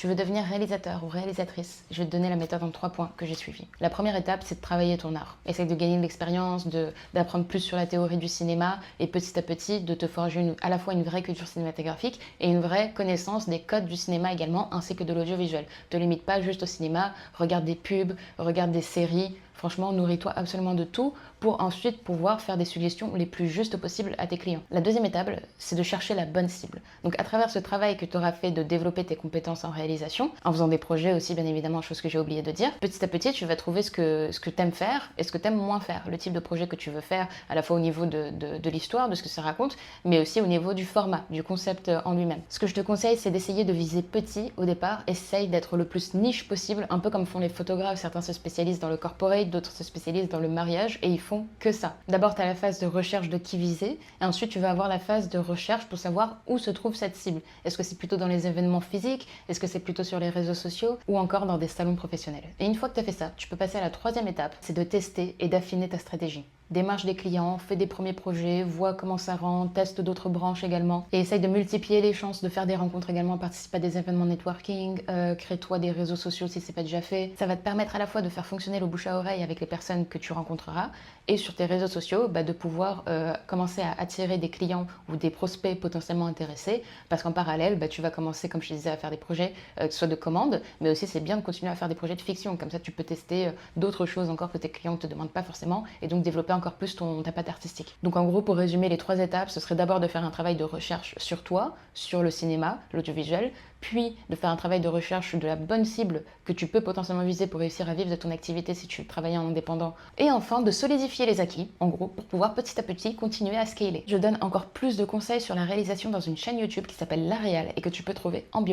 Tu veux devenir réalisateur ou réalisatrice? Je vais te donner la méthode en 3 points que j'ai suivi. La première étape, c'est de travailler ton art. Essaye de gagner de l'expérience, d'apprendre plus sur la théorie du cinéma et petit à petit de te forger à la fois une vraie culture cinématographique et une vraie connaissance des codes du cinéma également, ainsi que de l'audiovisuel. Ne te limite pas juste au cinéma, regarde des pubs, regarde des séries. Franchement, nourris-toi absolument de tout pour ensuite pouvoir faire des suggestions les plus justes possibles à tes clients. La deuxième étape, c'est de chercher la bonne cible. Donc à travers ce travail que tu auras fait de développer tes compétences en réalisation, en faisant des projets aussi bien évidemment, chose que j'ai oublié de dire, petit à petit tu vas trouver ce que tu aimes faire et ce que tu aimes moins faire, le type de projet que tu veux faire à la fois au niveau de l'histoire, de ce que ça raconte, mais aussi au niveau du format, du concept en lui-même. Ce que je te conseille, c'est d'essayer de viser petit au départ, essaye d'être le plus niche possible, un peu comme font les photographes, certains se spécialisent dans le corporate, d'autres se spécialisent dans le mariage et ils font que ça. D'abord, tu as la phase de recherche de qui viser et ensuite tu vas avoir la phase de recherche pour savoir où se trouve cette cible. Est-ce que c'est plutôt dans les événements physiques? Est-ce que c'est plutôt sur les réseaux sociaux ou encore dans des salons professionnels? Et une fois que tu as fait ça, tu peux passer à la troisième étape, c'est de tester et d'affiner ta stratégie. Démarche des clients, fais des premiers projets, vois comment ça rend, teste d'autres branches également et essaye de multiplier les chances de faire des rencontres également, participe à des événements networking, crée-toi des réseaux sociaux si c'est pas déjà fait. Ça va te permettre à la fois de faire fonctionner le bouche à oreille avec les personnes que tu rencontreras et sur tes réseaux sociaux de pouvoir commencer à attirer des clients ou des prospects potentiellement intéressés parce qu'en parallèle tu vas commencer comme je te disais à faire des projets soit de commande mais aussi c'est bien de continuer à faire des projets de fiction, comme ça tu peux tester d'autres choses encore que tes clients ne te demandent pas forcément et donc développer encore plus ta patte artistique. Donc en gros, pour résumer les 3 étapes, ce serait d'abord de faire un travail de recherche sur toi, sur le cinéma, l'audiovisuel, puis de faire un travail de recherche de la bonne cible que tu peux potentiellement viser pour réussir à vivre de ton activité si tu travailles en indépendant. Et enfin, de solidifier les acquis, en gros, pour pouvoir petit à petit continuer à scaler. Je donne encore plus de conseils sur la réalisation dans une chaîne YouTube qui s'appelle La Réal et que tu peux trouver en bio.